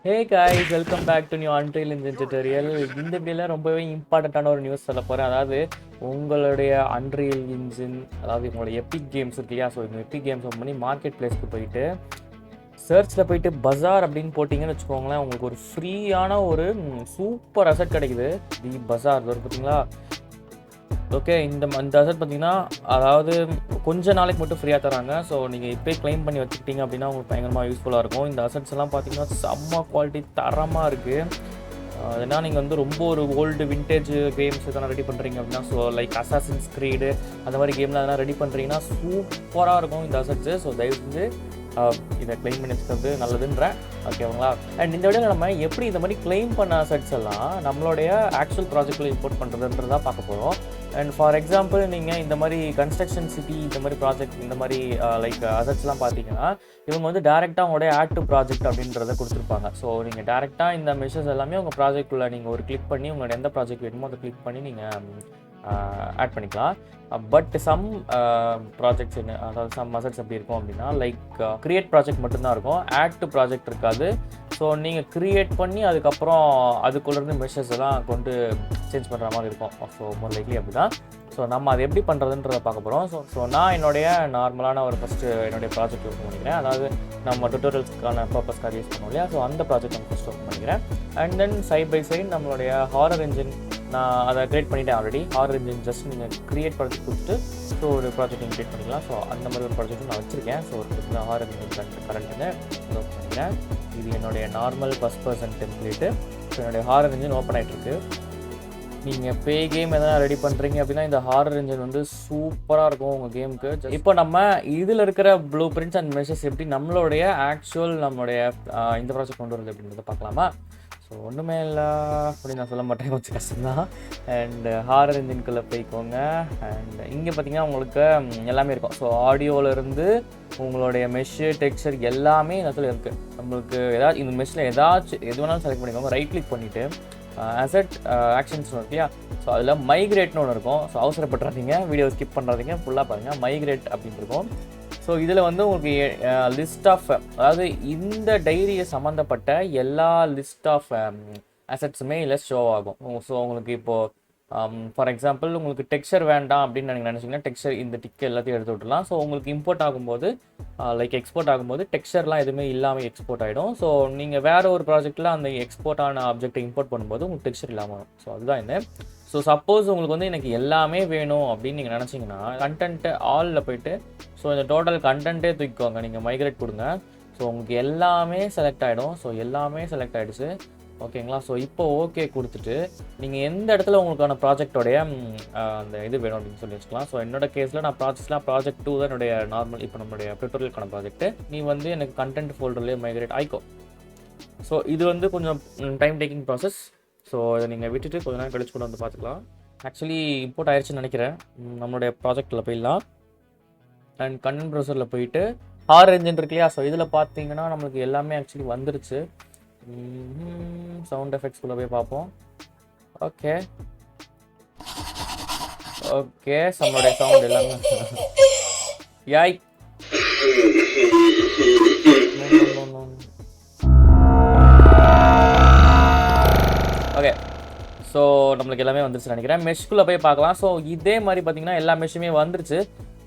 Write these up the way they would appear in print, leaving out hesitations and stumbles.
Hey guys, welcome back to new Unreal Engine tutorial. இந்த வீடியோல ரொம்பவே இம்பார்ட்டன்ட்டான ஒரு நியூஸ் சொல்ல போறேன். அதாவது உங்களுடைய Unreal Engine அதாவது உங்களோட எபிக் கேம்ஸ் இருக்கு இல்லையா? ஸோ இந்த எபிக் கேம்ஸ் ஓப்பன் பண்ணி மார்க்கெட் பிளேஸ்க்கு போயிட்டு சர்ச்சில் போயிட்டு பஜார் அப்படின்னு போட்டிங்கன்னு வச்சுக்கோங்களேன், உங்களுக்கு ஒரு ஃப்ரீயான ஒரு சூப்பர் அசெட் கிடைக்குது. தி பஜார் வரும் பார்த்தீங்களா? ஓகே, இந்த அசெட் பார்த்தீங்கன்னா அதாவது கொஞ்ச நாளைக்கு மட்டும் ஃப்ரீயாக தராங்க. ஸோ நீங்கள் இப்போயே க்ளைம் பண்ணி வச்சுக்கிட்டீங்க அப்படின்னா உங்களுக்கு பயங்கரமாக யூஸ்ஃபுல்லாக இருக்கும். இந்த அசெட்ஸ் எல்லாம் பார்த்தீங்கன்னா செம்ம குவாலிட்டி தரமாக இருக்குது. ஏன்னா நீங்கள் வந்து ரொம்ப ஒரு ஓல்டு விண்டேஜ் கேம்ஸ் எதனா ரெடி பண்ணுறீங்க அப்படின்னா, ஸோ லைக் அசாசின்ஸ் கிரீடு அந்த மாதிரி கேம்லாம் எதனா ரெடி பண்ணுறீங்கன்னா சூப்பராக இருக்கும் இந்த அசெட்ஸு. ஸோ தயவு செஞ்சு இதை கிளைம் பண்ணி வச்சுக்கிறது நல்லதுன்றேன். ஓகேங்களா? அண்ட் இந்த வீடியோவில் நம்ம எப்படி இந்த மாதிரி கிளைம் பண்ண அசெட்ஸ் எல்லாம் நம்மளுடைய ஆக்சுவல் ப்ராஜெக்டில் இம்போர்ட் பண்ணுறதுன்றதான் பார்க்க போகிறோம். அண்ட் ஃபார் எக்ஸாம்பிள் நீங்கள் இந்த மாதிரி கன்ஸ்ட்ரக்ஷன் சிட்டி இந்த மாதிரி ப்ராஜெக்ட் இந்த மாதிரி லைக் அசெட்ஸ்லாம் பார்த்தீங்கன்னா இவங்க வந்து டேரெக்டாக அவங்களுடைய ஆட் டு ப்ராஜெக்ட் அப்படின்றத கொடுத்துருப்பாங்க. ஸோ நீங்கள் டேரெக்டாக இந்த மெஷர்ஸ் எல்லாமே உங்கள் ப்ராஜெக்டில் நீங்கள் ஒரு கிளிக் பண்ணி உங்களோட எந்த ப்ராஜெக்ட் வேணுமோ அதை கிளிக் பண்ணி நீங்கள் ஆட் பண்ணிக்கலாம். பட் சம் ப்ராஜெக்ட்ஸ் அதாவது சம் அசெட்ஸ் எப்படி இருக்கும் அப்படின்னா லைக் க்ரியேட் ப்ராஜெக்ட் மட்டும்தான் இருக்கும், ஆட் டு ப்ராஜெக்ட் இருக்காது. ஸோ நீங்கள் க்ரியேட் பண்ணி அதுக்கப்புறம் அதுக்குள்ளேருந்து மெஷர்ஸ் எல்லாம் கொண்டு சேஞ்ச் பண்ணுற மாதிரி இருக்கும். ஸோ மோர் லைக்லி அப்படி தான். ஸோ நம்ம அதை எப்படி பண்ணுறதுன்றதை பார்க்க போகிறோம். ஸோ நான் என்னுடைய நார்மலான ஒரு ஃபஸ்ட்டு என்னுடைய ப்ராஜெக்ட் யூஸ் பண்ணிக்கிறேன். அதாவது நம்ம டுட்டோரியல்ஸ்க்கான பர்பஸ்க்காக யூஸ் பண்ணுவோம் இல்லையா? ஸோ அந்த ப்ராஜெக்ட் நம்ம ஃபஸ்ட் ஒர்க் பண்ணிக்கிறேன். And then side by side நம்மளுடைய ஹாரர் என்ஜின் நான் அதை க்ரியேட் பண்ணிட்டேன் ஆல்ரெடி. ஹாரர் என்ஜின் ஜஸ்ட் நீங்கள் க்ரியேட் ப்ராஜெக்ட் கொடுத்துட்டு ஸோ ஒரு ப்ராஜெக்ட் நீங்கள் க்ரியேட் பண்ணிக்கலாம். ஸோ அந்த மாதிரி ஒரு ப்ராஜெக்ட் நான் வச்சுருக்கேன். ஸோ ஒரு ஹாரர் என்ஜின் கரண்ட்டுன்னு ஒர்க் பண்ணிக்கிறேன். இது என்னுடைய normal first person template. So என்னுடைய ஹாரர் என்ஜின் ஓப்பன் ஆகிட்டுருக்கு. நீங்கள் பே கேம் எதனா ரெடி பண்ணுறீங்க அப்படின்னா இந்த ஹாரர் என்ஜின் வந்து சூப்பராக இருக்கும் உங்கள் கேமுக்கு. இப்போ நம்ம இதில் இருக்கிற ப்ளூ பிரிண்ட்ஸ் அண்ட் மெஷர்ஸ் எப்படி நம்மளுடைய ஆக்சுவல் நம்மளுடைய இந்த ப்ராஜெக்ட் கொண்டு வரது அப்படின்றத பார்க்கலாமா? ஸோ ஒன்றுமே இல்லை அப்படின்னு நான் சொல்ல மாட்டேன், கொஞ்சம் கஷ்டம்தான். அண்ட் ஹாரர் என்ஜின்குள்ளே போய்க்கோங்க. அண்ட் இங்கே பார்த்தீங்கன்னா உங்களுக்கு எல்லாமே இருக்கும். ஸோ ஆடியோவிலேருந்து உங்களுடைய மெஷ்ஷு டெக்ஸ்சர் எல்லாமே இந்த இடத்துல இருக்குது. நம்மளுக்கு ஏதாச்சும் இந்த மெஷ்ஷில் ஏதாச்சும் எது வேணாலும் செலக்ட் பண்ணிக்கோங்க. ரைட் கிளிக் பண்ணிவிட்டு அசெட் ஆக்ஷன்ஸ் இருக்கு இல்லையா? ஸோ அதில் மைக்ரேட்னு ஒன்று இருக்கும். ஸோ அவசரப்படுறாதீங்க, வீடியோ ஸ்கிப் பண்ணுறாதீங்க, ஃபுல்லாக பாருங்கள். மைக்ரேட் அப்படின்னு இருக்கும். ஸோ இதில் வந்து உங்களுக்கு லிஸ்ட் ஆஃப் அதாவது இந்த டைரியை சம்மந்தப்பட்ட எல்லா லிஸ்ட் ஆஃப் அசெட்ஸுமே இல்லை ஷோ ஆகும். ஸோ உங்களுக்கு இப்போது ஃபார் எக்ஸாம்பிள் உங்களுக்கு டெக்ஸ்சர் வேண்டாம் அப்படின்னு நீங்கள் நினச்சிங்கன்னா டெக்ஸ்சர் இந்த டிக் எல்லாத்தையும் எடுத்து விட்டுலாம். ஸோ உங்களுக்கு இம்போர்ட் ஆகும்போது லைக் எக்ஸ்போர்ட் ஆகும்போது டெக்ஸ்சர்லாம் எதுவுமே இல்லாமல் எக்ஸ்போர்ட் ஆகிடும். ஸோ நீங்கள் வேறு ஒரு ப்ராஜெக்ட்டில் அந்த எக்ஸ்போர்ட் ஆன ஆப்ஜெக்ட்டை இம்போர்ட் பண்ணும்போது உங்களுக்கு டெக்ஸ்சர் இல்லாமல் வரும். ஸோ அதுதான் என்ன. ஸோ சப்போஸ் உங்களுக்கு வந்து எனக்கு எல்லாமே வேணும் அப்படின்னு நீங்கள் நினச்சிங்கன்னா கண்டென்ட்டு ஆலில் போய்ட்டு ஸோ இந்த டோட்டல் கண்டென்ட்டே தூக்கிக்கோங்க, நீங்கள் மைக்ரேட் கொடுங்க. ஸோ உங்களுக்கு எல்லாமே செலக்ட் ஆகிடும். ஸோ எல்லாமே செலக்ட் ஆகிடுச்சு. ஓகேங்களா? ஸோ இப்போ ஓகே கொடுத்துட்டு நீங்கள் எந்த இடத்துல உங்களுக்கான ப்ராஜெக்டோடைய அந்த இது வேணும் அப்படின்னு சொல்லி வச்சுக்கலாம். ஸோ என்னோட கேஸில் நான் ப்ராஜெக்ட் 2 தான் என்னுடைய நார்மல் இப்போ நம்மளுடைய டுட்டோரியலுக்கான ப்ராஜெக்ட்டு. நீ வந்து எனக்கு கண்டென்ட் ஃபோல்டர்லேயே மைக்ரேட் ஆயிக்கோ. ஸோ இது வந்து கொஞ்சம் டைம் டேக்கிங் ப்ராசஸ். ஸோ இதை நீங்கள் விட்டுட்டு கொஞ்ச நேரம் கழிச்சு கூட வந்து பார்த்துக்கலாம். ஆக்சுவலி இம்போர்ட் ஆயிடுச்சுன்னு நினைக்கிறேன். நம்மளுடைய ப்ராஜெக்டில் போயிடலாம். அண்ட் கண்டென்ட் ப்ரௌசரில் போயிட்டு ஹாரர் என்ஜின் இருக்கு இல்லையா? ஸோ இதில் பார்த்தீங்கன்னா நம்மளுக்கு எல்லாமே ஆக்சுவலி வந்துருச்சு. சவுண்ட் எஃபெக்ட்ஸ்குள்ளே போய் பார்ப்போம். ஓகே ஓகே, நம்மளுடைய சவுண்ட் எல்லாமே யாய் ஓகே. ஸோ நம்மளுக்கு எல்லாமே வந்துருச்சு நினைக்கிறேன். மெஷ்குள்ளே போய் பார்க்கலாம். ஸோ இதே மாதிரி பார்த்தீங்கன்னா எல்லா மெஷ்ஷுமே வந்துருச்சு.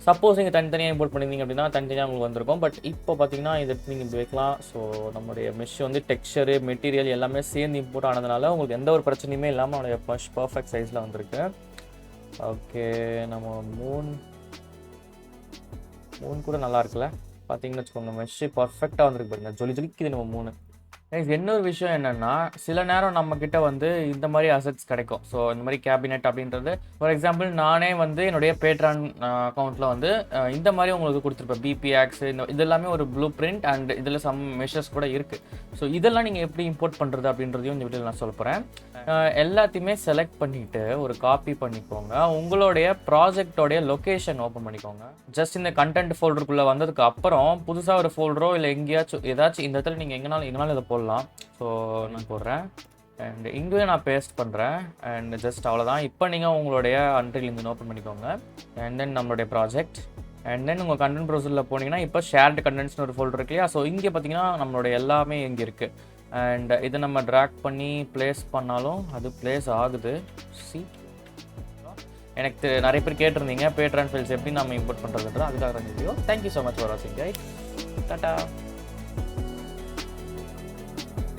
சப்போஸ் நீங்கள் தனித்தனியாக இம்போர்ட் பண்ணியிருந்தீங்க அப்படின்னா தனித்தனியாக உங்களுக்கு வந்திருக்கும். பட் இப்போ பார்த்தீங்கன்னா இதை நீங்கள் இப்படி வைக்கலாம். ஸோ நம்மளுடைய மெஷ் வந்து டெக்ஸ்சரு மெட்டீரியல் எல்லாமே சேர்ந்து இம்போர்ட் ஆனதுனால உங்களுக்கு எந்த ஒரு பிரச்சனையுமே இல்லாமல் நம்மளுடைய மெஷ் பர்ஃபெக்ட் சைஸில் வந்திருக்கு. ஓகே, நம்ம மூன் கூட நல்லா இருக்குல்ல பார்த்தீங்கன்னு வச்சுக்கோங்க. மெஷ்ஷு பர்ஃபெக்டாக வந்துருக்கு பாருங்க, ஜொலிக்குது நம்ம மூணு. இன்னொரு விஷயம் என்னென்னா சில நேரம் நம்மக்கிட்ட வந்து இந்த மாதிரி அசெட்ஸ் கிடைக்கும். ஸோ இந்த மாதிரி கேபினெட் அப்படின்றது ஃபார் எக்ஸாம்பிள் நானே வந்து என்னுடைய பேட்ரான் அக்கௌண்ட்டில் வந்து இந்த மாதிரி உங்களுக்கு கொடுத்துருப்பேன். பிபி ஆக்ஸ் இதெல்லாமே ஒரு ப்ளூ பிரிண்ட் அண்ட் இதில் சம் மெஷர்ஸ் கூட இருக்குது. ஸோ இதெல்லாம் நீங்கள் எப்படி இம்போர்ட் பண்ணுறது அப்படின்றதையும் இந்த வீடியோவில் நான் சொல்ல போகிறேன். எல்லாத்தையுமே செலக்ட் பண்ணிவிட்டு ஒரு காப்பி பண்ணிக்கோங்க. உங்களுடைய ப்ராஜெக்டோடைய லொக்கேஷன் ஓப்பன் பண்ணிக்கோங்க. ஜஸ்ட் இந்த கண்டென்ட் ஃபோல்டருக்குள்ளே வந்ததுக்கு அப்புறம் புதுசாக ஒரு ஃபோல்டரோ இல்லை எங்கேயாச்சும் ஏதாச்சும் இந்த இடத்துல நீங்கள் எங்கேனாலும் இதை போடலாம். ஸோ நான் போடுறேன் அண்ட் இங்கேயும் நான் பேஸ்ட் பண்ணுறேன். அண்ட் ஜஸ்ட் அவ்வளோதான். இப்போ நீங்கள் உங்களுடைய Unreal Engine ஓப்பன் பண்ணிக்கோங்க. அண்ட் தென் நம்மளுடைய ப்ராஜெக்ட் அண்ட் தென் உங்கள் கண்டென்ட் ப்ரௌசரில் போனீங்கன்னா இப்போ ஷேர்டு கண்டென்ட்ஸ்னு ஒரு ஃபோல்டர் இருக்கு இல்லையா? ஸோ இங்கே பார்த்தீங்கன்னா நம்மளோட எல்லாமே இங்கே இருக்குது. அண்ட் இதை நம்ம ட்ராக் பண்ணி ப்ளேஸ் பண்ணாலும் அது ப்ளேஸ் ஆகுது. சி எனக்கு நிறைய பேர் கேட்டிருந்தீங்க பேட்ரான் ஃபைல்ஸ் எப்படி நம்ம இம்போர்ட் பண்ணுறதுன்ற, அதுக்காக video. Thank you so much for வாட்சிங் கைஸ். டாடா.